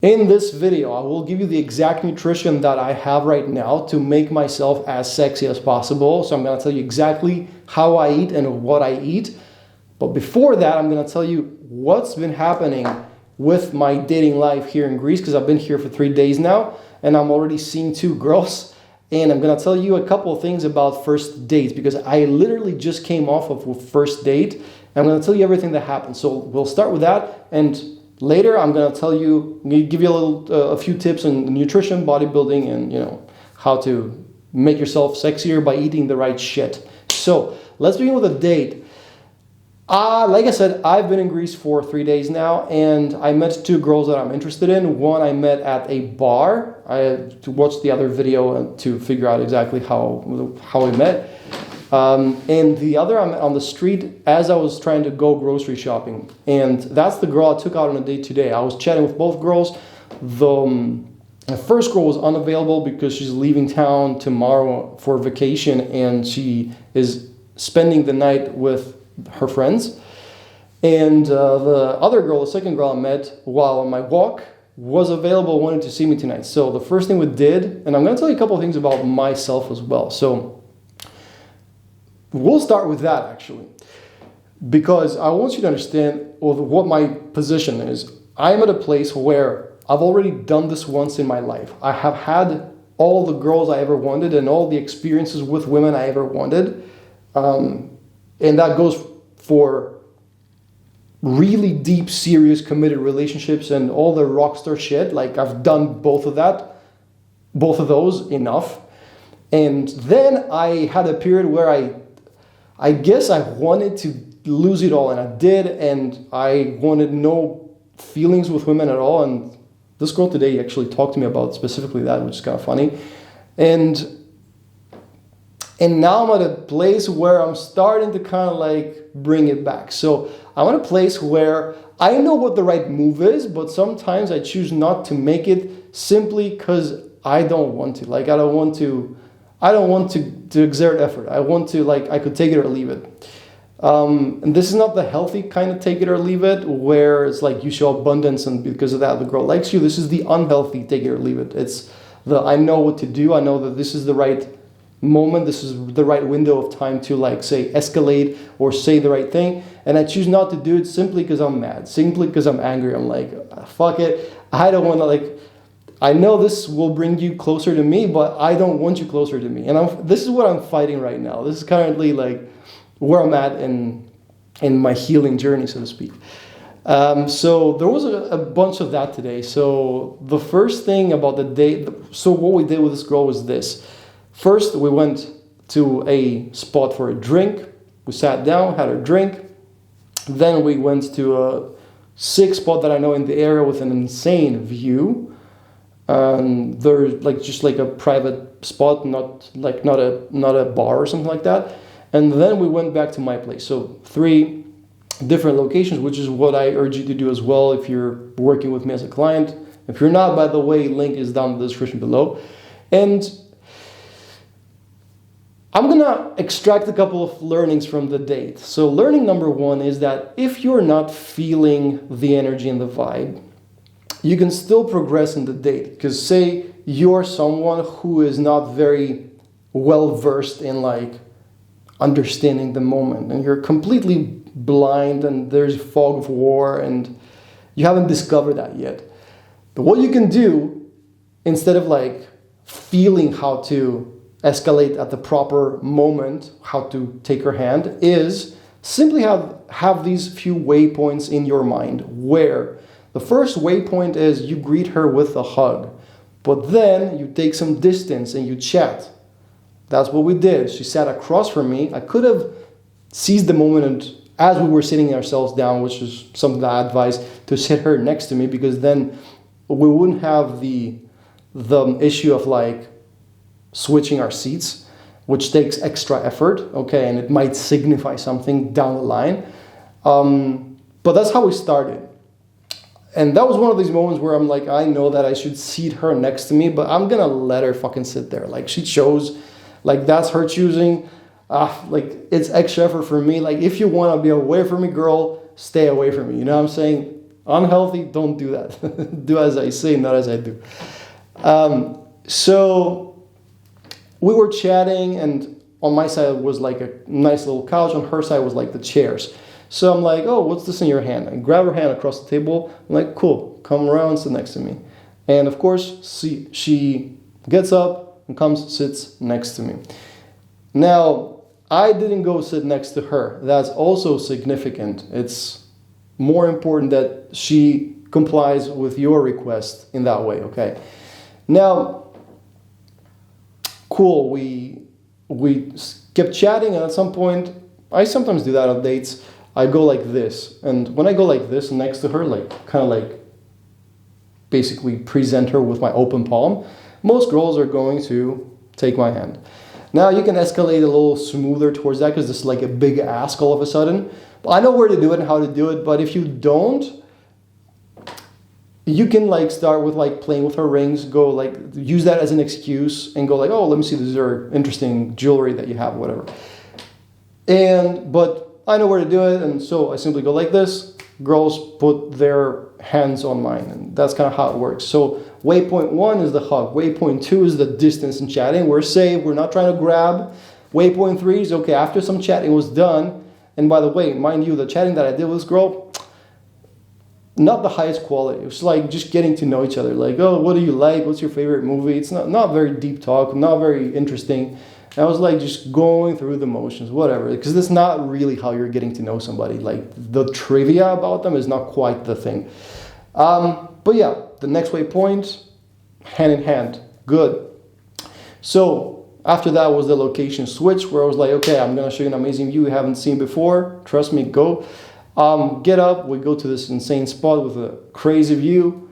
In this video, I will give you the exact nutrition that I have right now to make myself as sexy as possible. So I'm going to tell you exactly how I eat and what I eat. But before that, I'm going to tell you what's been happening with my dating life here in Greece, because I've been here for 3 days now and I'm already seeing 2 girls. And I'm going to tell you a couple of things about first dates, because I literally just came off of a first date. I'm going to tell you everything that happened. So we'll start with that, and later I'm going to give you a few tips on nutrition, bodybuilding, and how to make yourself sexier by eating the right shit. So let's begin with a date. Like I said, I've been in Greece for 3 days now, and I met 2 girls that I'm interested in. One I met at a bar. I watched the other video to figure out exactly how we met. And the other I met on the street as I was trying to go grocery shopping. And that's the girl I took out on a date today. I was chatting with both girls. The first girl was unavailable because she's leaving town tomorrow for vacation, and she is spending the night with her friends. And the other girl, the second girl I met while on my walk, was available, wanted to see me tonight. So the first thing we did, and I'm going to tell you a couple of things about myself as well. So we'll start with that, actually, because I want you to understand what my position is. I'm at a place where I've already done this once in my life. I have had all the girls I ever wanted and all the experiences with women I ever wanted. And that goes for really deep, serious, committed relationships and all the rockstar shit. Like, I've done both of those enough. And then I had a period where I guess I wanted to lose it all, and I did, and I wanted no feelings with women at all. And this girl today actually talked to me about specifically that, which is kind of funny. And now I'm at a place where I'm starting to kind of like bring it back. So I'm at a place where I know what the right move is, but sometimes I choose not to make it simply because I don't want to. Like, I don't want to exert effort. I want to, like, I could take it or leave it. And this is not the healthy kind of take it or leave it, where it's like you show abundance and because of that the girl likes you. This is the unhealthy take it or leave it. It's the I know what to do. I know that this is the right moment. This is the right window of time to, like, say, escalate or say the right thing. And I choose not to do it simply because I'm mad, simply because I'm angry. I'm like, fuck it. I don't want to, like, I know this will bring you closer to me, but I don't want you closer to me. And this is what I'm fighting right now. This is currently like where I'm at in my healing journey, so to speak. So there was a bunch of that today. So the first thing about the date, so what we did with this girl was this. First, we went to a spot for a drink. We sat down, had a drink. Then we went to a sick spot that I know in the area with an insane view. There's like just like a private spot, not a bar or something like that. And then we went back to my place. So 3 different locations, which is what I urge you to do as well if you're working with me as a client. If you're not, by the way, link is down in the description below. And I'm going to extract a couple of learnings from the date. So learning number 1 is that if you're not feeling the energy and the vibe, you can still progress in the date. Because say you're someone who is not very well versed in, like, understanding the moment, and you're completely blind and there's fog of war and you haven't discovered that yet. But what you can do, instead of like feeling how to escalate at the proper moment, how to take her hand, is simply have these few waypoints in your mind, where the first waypoint is you greet her with a hug, but then you take some distance and you chat. That's what we did. She sat across from me. I could have seized the moment and as we were sitting ourselves down, which is something that I advise, to sit her next to me, because then we wouldn't have the issue of like switching our seats, which takes extra effort, okay, and it might signify something down the line. But that's how we started. And that was one of these moments where I'm like, I know that I should seat her next to me, but I'm gonna let her fucking sit there. Like, she chose, like, that's her choosing. Like, it's extra effort for me. Like, if you want to be away from me, girl, stay away from me. You know what I'm saying? Unhealthy, don't do that. Do as I say, not as I do. So we were chatting, and on my side was like a nice little couch. On her side was like the chairs. So I'm like, oh, what's this in your hand? I grab her hand across the table. I'm like, cool, come around, sit next to me. And of course, she gets up and comes, sits next to me. Now, I didn't go sit next to her. That's also significant. It's more important that she complies with your request in that way, okay? Now, cool, we kept chatting, and at some point, I sometimes do that on dates. I go like this, and when I go like this next to her, like kind of like basically present her with my open palm, most girls are going to take my hand. Now you can escalate a little smoother towards that because this is like a big ask all of a sudden. But I know where to do it and how to do it, but if you don't, you can like start with like playing with her rings, go like use that as an excuse and go like, oh, let me see, these are interesting jewelry that you have, whatever. But I know where to do it, and so I simply go like this. Girls put their hands on mine, and that's kind of how it works. So waypoint 1 is the hug. Waypoint 2 is the distance and chatting. We're safe. We're not trying to grab. Waypoint 3 is, okay, after some chatting was done, and by the way, mind you, the chatting that I did with this girl, not the highest quality. It was like just getting to know each other. Like, oh, what do you like? What's your favorite movie? It's not very deep talk, not very interesting. I was like just going through the motions, whatever, because that's not really how you're getting to know somebody. Like the trivia about them is not quite the thing. But yeah, the next waypoint, hand in hand, good. So after that was the location switch where I was like, okay, I'm gonna show you an amazing view you haven't seen before. Trust me, go. Get up, we go to this insane spot with a crazy view.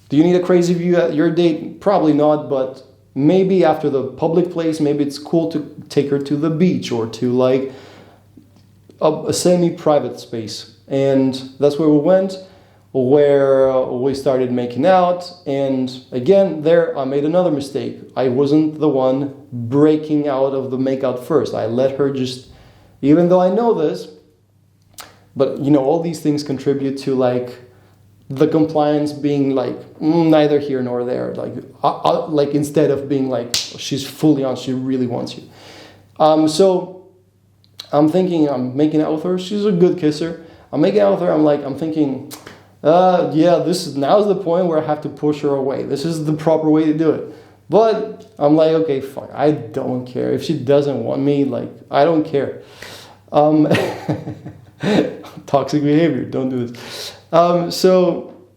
Do you need a crazy view at your date? Probably not, but maybe after the public place, maybe it's cool to take her to the beach or to like a semi-private space. And that's where we went, where we started making out. And again, there I made another mistake. I wasn't the one breaking out of the makeout first. I let her just, even though I know this, but you know, all these things contribute to like the compliance being like neither here nor there, like instead of being like she's fully on, she really wants you. So I'm thinking I'm making out with her. She's a good kisser. I'm making out with her. I'm thinking, yeah, now's the point where I have to push her away. This is the proper way to do it. But I'm like, okay, fine. I don't care if she doesn't want me. Like I don't care. Toxic behavior. Don't do this. So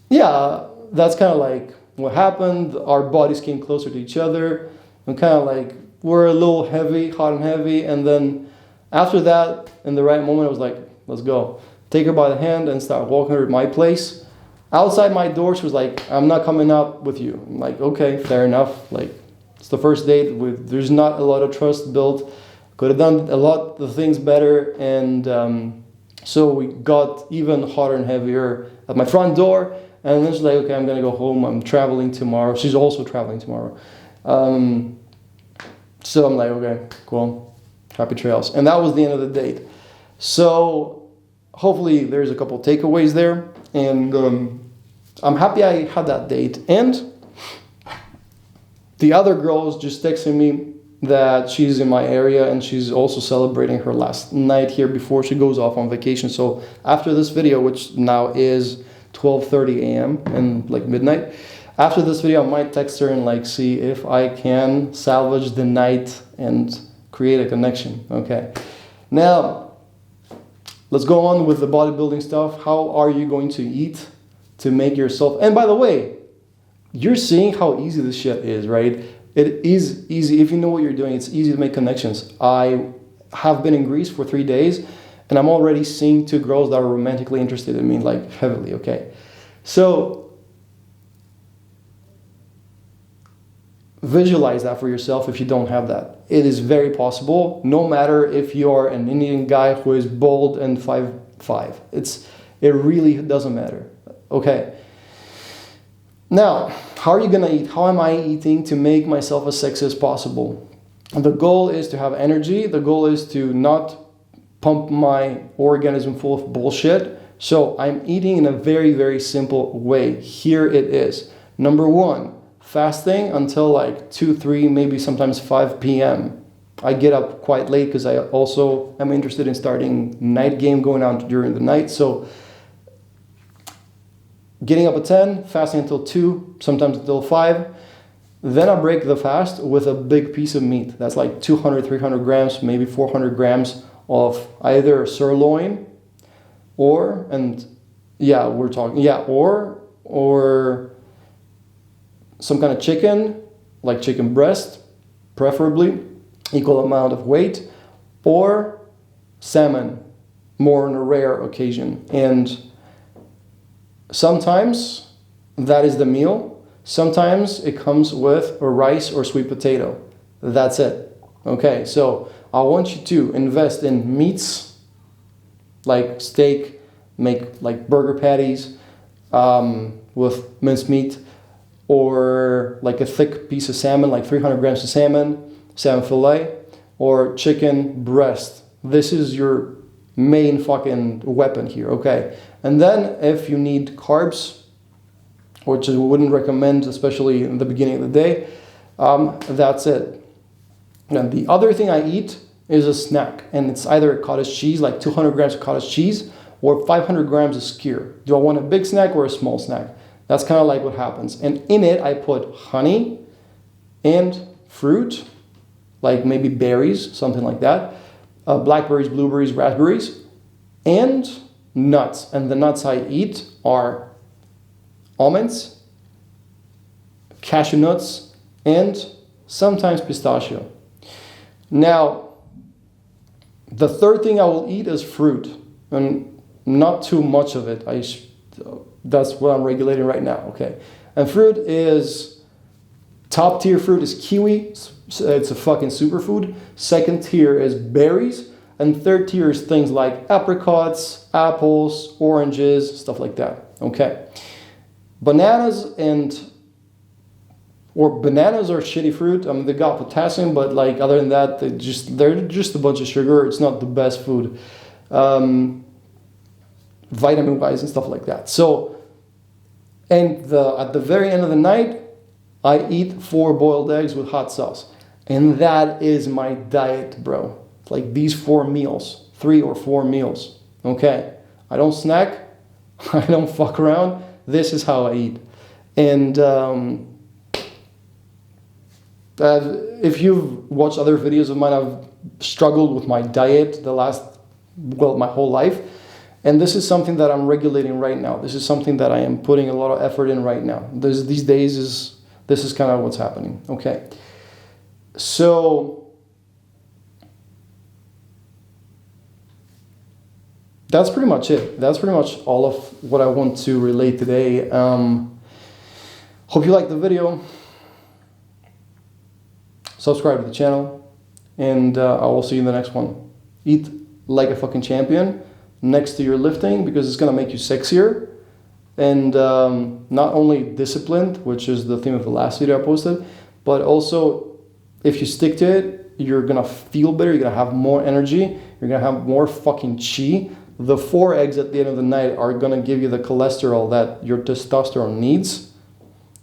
yeah, that's kind of like what happened. Our bodies came closer to each other and kind of like we're a little heavy, hot and heavy. And then after that, in the right moment, I was like, let's go. Take her by the hand and start walking her to my place. Outside my door, she was like, I'm not coming up with you. I'm like, okay, fair enough. Like it's the first date. There's not a lot of trust built. Could have done a lot of things better. And so we got even hotter and heavier at my front door, and then she's like, okay, I'm gonna go home, I'm traveling tomorrow. She's also traveling tomorrow. So I'm like, okay, cool, happy trails. And that was the end of the date. So hopefully there's a couple takeaways there, and I'm happy I had that date. And the other girl is just texting me that she's in my area and she's also celebrating her last night here before she goes off on vacation. So after this video, which now is 12:30 a.m. and like midnight, after this video I might text her and like see if I can salvage the night and create a connection. Okay, now let's go on with the bodybuilding stuff. How are you going to eat to make yourself, and by the way, you're seeing how easy this shit is, right? It is easy. If you know what you're doing, it's easy to make connections. I have been in Greece for 3 days, and I'm already seeing 2 girls that are romantically interested in me, like heavily, okay? So visualize that for yourself if you don't have that. It is very possible, no matter if you're an Indian guy who is bald and 5'5". It really doesn't matter, okay? Now, how are you gonna eat? How am I eating to make myself as sexy as possible? The goal is to have energy. The goal is to not pump my organism full of bullshit. So I'm eating in a very, very simple way. Here it is. Number one, fasting until like 2, 3, maybe sometimes 5 p.m. I get up quite late because I also am interested in starting night game going on during the night. So getting up at 10, fasting until 2, sometimes until 5. Then I break the fast with a big piece of meat. That's like 200, 300 grams, maybe 400 grams of either sirloin or some kind of chicken, like chicken breast, preferably, equal amount of weight, or salmon, more on a rare occasion. And sometimes that is the meal. Sometimes it comes with a rice or sweet potato. That's it. Okay, so I want you to invest in meats, like steak, make like burger patties with minced meat, or like a thick piece of salmon, like 300 grams of salmon fillet, or chicken breast. This is your main fucking weapon here, okay? And then if you need carbs, which I wouldn't recommend, especially in the beginning of the day, that's it. And the other thing I eat is a snack, and it's either a cottage cheese, like 200 grams of cottage cheese, or 500 grams of skyr. Do I want a big snack or a small snack? That's kind of like what happens. And in it, I put honey and fruit, like maybe berries, something like that, blackberries, blueberries, raspberries, and nuts. And the nuts I eat are almonds, cashew nuts, and sometimes pistachio. Now, the third thing I will eat is fruit, and not too much of it. That's what I'm regulating right now, okay? And fruit is, top tier fruit is kiwi. It's a fucking superfood. Second tier is berries. And third tier is things like apricots, apples, oranges, stuff like that, okay? Bananas are shitty fruit. I mean, they got potassium, but like other than that, they're just a bunch of sugar. It's not the best food, vitamin-wise and stuff like that. So, and at the very end of the night, I eat 4 boiled eggs with hot sauce, and that is my diet, bro. It's like these 4 meals, 3 or 4 meals. Okay, I don't snack, I don't fuck around. This is how I eat. And if you've watched other videos of mine, I've struggled with my diet my whole life. And this is something that I'm regulating right now. This is something that I am putting a lot of effort in right now. These days, this is kind of what's happening. Okay. So that's pretty much it. That's pretty much all of what I want to relate today. Hope you liked the video. Subscribe to the channel, and I will see you in the next one. Eat like a fucking champion next to your lifting, because it's going to make you sexier, and not only disciplined, which is the theme of the last video I posted, but also if you stick to it, you're going to feel better, you're going to have more energy, you're going to have more fucking chi. The 4 eggs at the end of the night are going to give you the cholesterol that your testosterone needs.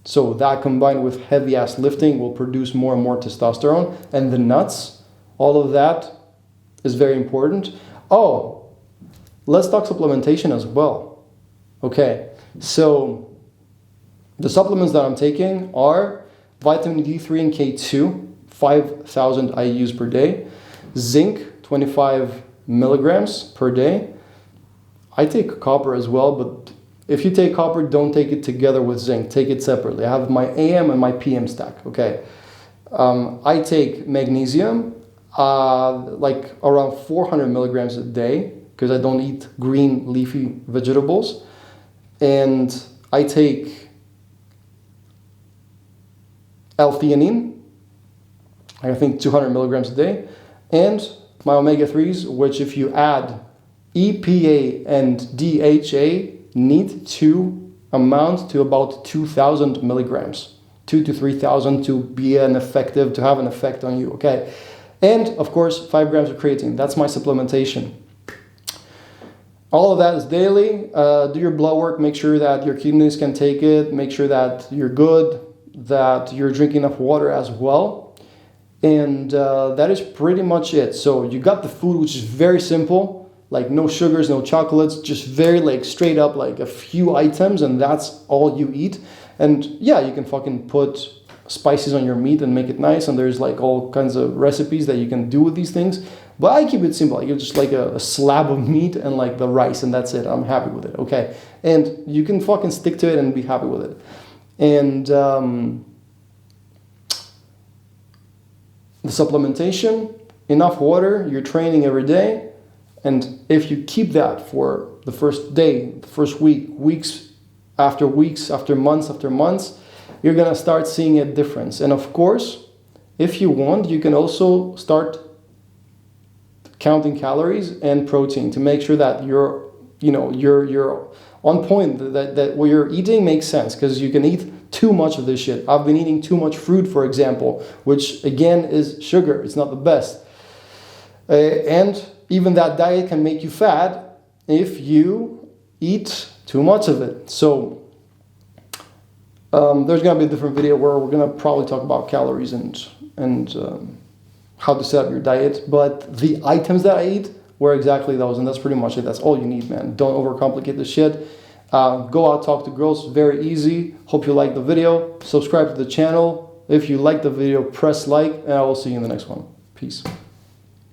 So that combined with heavy ass lifting will produce more and more testosterone. And the nuts, all of that is very important. Oh, let's talk supplementation as well. Okay, so the supplements that I'm taking are vitamin D3 and K2, 5,000 IUs per day, zinc, 25 milligrams per day. I take copper as well, but if you take copper, don't take it together with zinc. Take it separately. I have my AM and my PM stack, okay? I take magnesium, like around 400 milligrams a day, because I don't eat green leafy vegetables. And I take L-theanine, I think 200 milligrams a day, and my omega-3s, which if you add EPA and DHA, need to amount to about 2,000 milligrams, 2,000 to 3,000 to have an effect on you, okay? And of course, 5 grams of creatine. That's my supplementation. all of that is daily. Do your blood work, make sure that your kidneys can take it, make sure that you're good, that you're drinking enough water as well. And that is pretty much it. So you got the food, which is very simple, like no sugars, no chocolates, just very like straight up like a few items, and that's all you eat. And yeah, you can fucking put spices on your meat and make it nice, and there's like all kinds of recipes that you can do with these things. But I keep it simple. I give just like a slab of meat and like the rice, and that's it. I'm happy with it, okay? And you can fucking stick to it and be happy with it. And the supplementation, enough water, you're training every day. And if you keep that for the first day, the first week, weeks, after months, you're gonna start seeing a difference. And of course, if you want, you can also start counting calories and protein to make sure that you're on point, that what you're eating makes sense, because you can eat too much of this shit. I've been eating too much fruit, for example, which again is sugar. It's not the best. And even that diet can make you fat if you eat too much of it. So there's going to be a different video where we're going to probably talk about calories and how to set up your diet. But the items that I eat were exactly those, and that's pretty much it. That's all you need, man. Don't overcomplicate the shit. Go out, talk to girls. Very easy. Hope you liked the video. Subscribe to the channel. If you like the video, press like, and I will see you in the next one. Peace.